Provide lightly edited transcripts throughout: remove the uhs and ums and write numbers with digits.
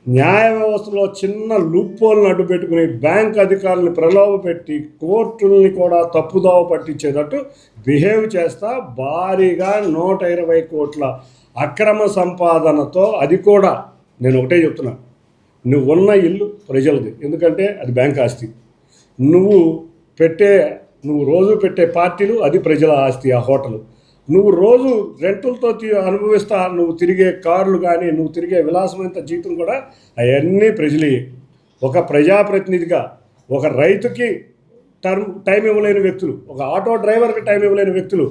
న్యాయ వ్యవస్థలో చిన్న లూప్హోల్ని అడ్డు పెట్టుకుని బ్యాంక్ అధికారులను ప్రలోభపెట్టి కోర్టుల్ని కూడా తప్పుదోవ పట్టించేటట్టు బిహేవ్ చేస్తా భారీగా 120 కోట్ల అక్రమ సంపాదనతో, అది కూడా నేను ఒకటే చెప్తున్నా, నువ్వు ఉన్న ఇల్లు ప్రజలది, ఎందుకంటే అది బ్యాంక్ ఆస్తి. నువ్వు రోజు పెట్టే పార్టీలు అది ప్రజల ఆస్తి. ఆ హోటలు నువ్వు రోజు రెంటులతో అనుభవిస్తా నువ్వు తిరిగే కార్లు కానీ, నువ్వు తిరిగే విలాసమైన జీవితం కూడా అవన్నీ ప్రజలే. ఒక ప్రజాప్రతినిధిగా, ఒక రైతుకి టైం ఇవ్వలేని వ్యక్తులు, ఒక ఆటో డ్రైవర్కి టైం ఇవ్వలేని వ్యక్తులు,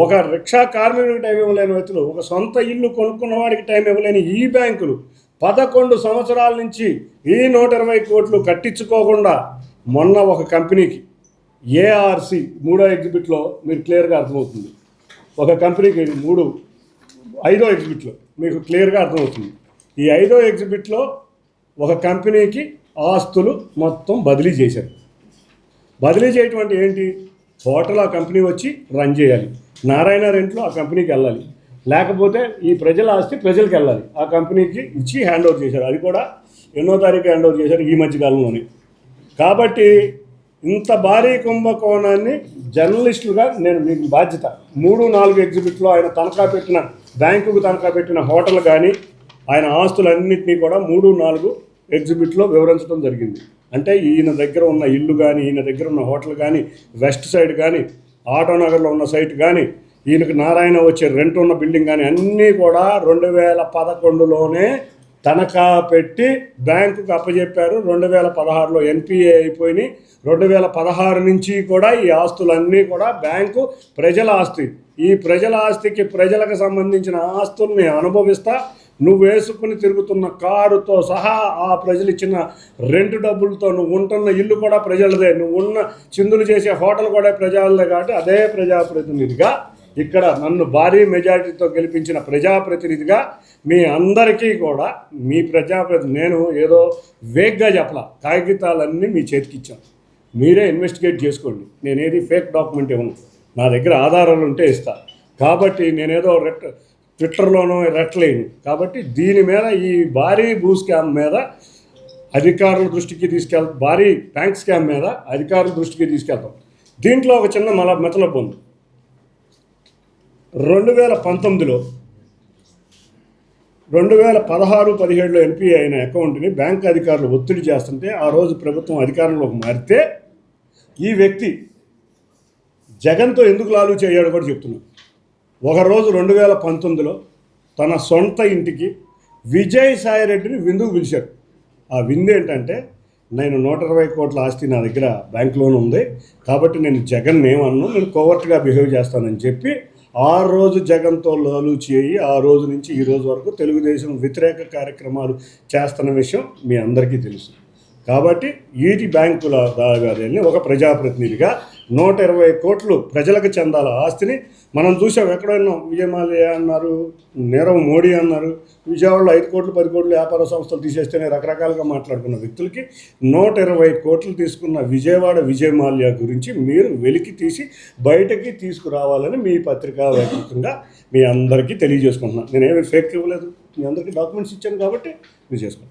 ఒక రిక్షా కార్మికుడికి టైం ఇవ్వలేని వ్యక్తులు, ఒక సొంత ఇల్లు కొనుక్కున్న వాడికి టైం ఇవ్వలేని ఈ బ్యాంకులు 11 సంవత్సరాల నుంచి ఈ 120 కోట్లు కట్టించుకోకుండా మొన్న ఒక కంపెనీకి ఏఆర్సి 3వ ఎగ్జిబిట్లో మీరు క్లియర్గా అర్థమవుతుంది. ఒక కంపెనీకి 5వ ఎగ్జిబిట్లో మీకు క్లియర్గా అర్థమవుతుంది. ఈ 5వ ఎగ్జిబిట్లో ఒక కంపెనీకి ఆస్తులు మొత్తం బదిలీ చేశారు. బదిలీ చేయటం అంటే ఏంటి? హోటల్ ఆ కంపెనీ వచ్చి రన్ చేయాలి, నారాయణ రెంట్లో ఆ కంపెనీకి వెళ్ళాలి, లేకపోతే ఈ ప్రజల ఆస్తి ప్రజలకు వెళ్ళాలి, ఆ కంపెనీకి ఇచ్చి హ్యాండ్ ఓవర్ చేశారు. అది కూడా 8వ తారీఖు హ్యాండ్ ఓవర్ చేశారు ఈ మధ్యకాలంలోనే. కాబట్టి ఇంత భారీ కుంభకోణాన్ని జర్నలిస్టులుగా నేను మీకు బాధ్యత 3-4 ఎగ్జిబిట్లో ఆయన తనఖా పెట్టిన బ్యాంకుకు తనఖా పెట్టిన హోటల్ కానీ ఆయన ఆస్తులన్నింటినీ కూడా 3-4 ఎగ్జిబిట్లో వివరించడం జరిగింది. అంటే ఈయన దగ్గర ఉన్న ఇల్లు కానీ, ఈయన దగ్గర ఉన్న హోటల్ కానీ, వెస్ట్ సైడ్ కానీ, ఆటోనగర్లో ఉన్న సైట్ కానీ, ఈయనకు నారాయణ వచ్చే రెంట్ ఉన్న బిల్డింగ్ కానీ అన్నీ కూడా 2011లోనే తనఖా పెట్టి బ్యాంకుకు అప్పచెప్పారు. 2016లో ఎన్పిఏ అయిపోయినాయి. 2016 నుంచి కూడా ఈ ఆస్తులన్నీ కూడా బ్యాంకు ప్రజల ఆస్తి. ఈ ప్రజల ఆస్తికి, ప్రజలకు సంబంధించిన ఆస్తుల్ని అనుభవిస్తా నువ్వు వేసుకుని తిరుగుతున్న కారుతో సహా ఆ ప్రజలు ఇచ్చిన రెంట్ డబ్బులతో నువ్వు ఉంటున్న ఇల్లు కూడా ప్రజలదే, నువ్వు ఉన్న చిందులు చేసే హోటల్ కూడా ప్రజలదే. కాబట్టి అదే ప్రజాప్రతినిధిగా ఇక్కడ నన్ను భారీ మెజారిటీతో గెలిపించిన ప్రజాప్రతినిధిగా మీ అందరికీ కూడా మీ ప్రజాప్రతినిధి నేను ఏదో వేగ్గా చెప్పలా, కాగితాలన్నీ మీ చేతికి ఇచ్చాను, మీరే ఇన్వెస్టిగేట్ చేసుకోండి. నేనేది ఫేక్ డాక్యుమెంట్ ఇవ్వను, నా దగ్గర ఆధారాలు ఉంటే ఇస్తా. కాబట్టి నేనేదో ట్విట్టర్లోనో రెట్లేను. కాబట్టి దీని మీద, ఈ భారీ భూ స్కామ్ మీద అధికారుల దృష్టికి భారీ బ్యాంక్ స్కామ్ మీద అధికారుల దృష్టికి తీసుకెళ్తాం. దీంట్లో ఒక చిన్న మెతలబు ఉంది. 2019లో 2016-17లో ఎన్పిఏ అయిన అకౌంట్ని బ్యాంక్ అధికారులు ఒత్తిడి చేస్తుంటే ఆ రోజు ప్రభుత్వం అధికారంలోకి మారితే ఈ వ్యక్తి జగన్తో ఎందుకు లాలూ చేయాడో కూడా చెప్తున్నాను. ఒకరోజు 2019లో తన సొంత ఇంటికి విజయసాయిరెడ్డిని విందుకు పిలిచారు. ఆ విందు ఏంటంటే, నేను 120 కోట్ల ఆస్తి నా దగ్గర బ్యాంకులోనే ఉంది, కాబట్టి నేను జగన్ ఏమన్నా, నేను కోవర్ట్గా బిహేవ్ చేస్తానని చెప్పి ఆ రోజు జగన్తో లాలూ చేయి ఆ రోజు నుంచి ఈ రోజు వరకు తెలుగుదేశం వ్యతిరేక కార్యక్రమాలు చేస్తున్న విషయం మీ అందరికీ తెలుసు. కాబట్టి ఈటి బ్యాంకుల దావాదారుల్ని ఒక ప్రజాప్రతినిధిగా 120 కోట్లు ప్రజలకు చెందాల ఆస్తిని మనం చూసాం. ఎక్కడైనా విజయమాల్య అన్నారు, నీరవ్ మోడీ అన్నారు, విజయవాడలో 5 కోట్లు 10 కోట్లు వ్యాపార సంస్థలు తీసేస్తేనే రకరకాలుగా మాట్లాడుకున్న వ్యక్తులకి 120 కోట్లు తీసుకున్న విజయమాల్య గురించి మీరు వెలికి తీసి బయటకి తీసుకురావాలని మీ పత్రికా వ్యక్తిత్వంగా మీ అందరికీ తెలియజేసుకుంటున్నాను. నేనేమి ఫేక్ ఇవ్వలేదు, మీ అందరికీ డాక్యుమెంట్స్ ఇచ్చాను కాబట్టి మీరు చేసుకోండి.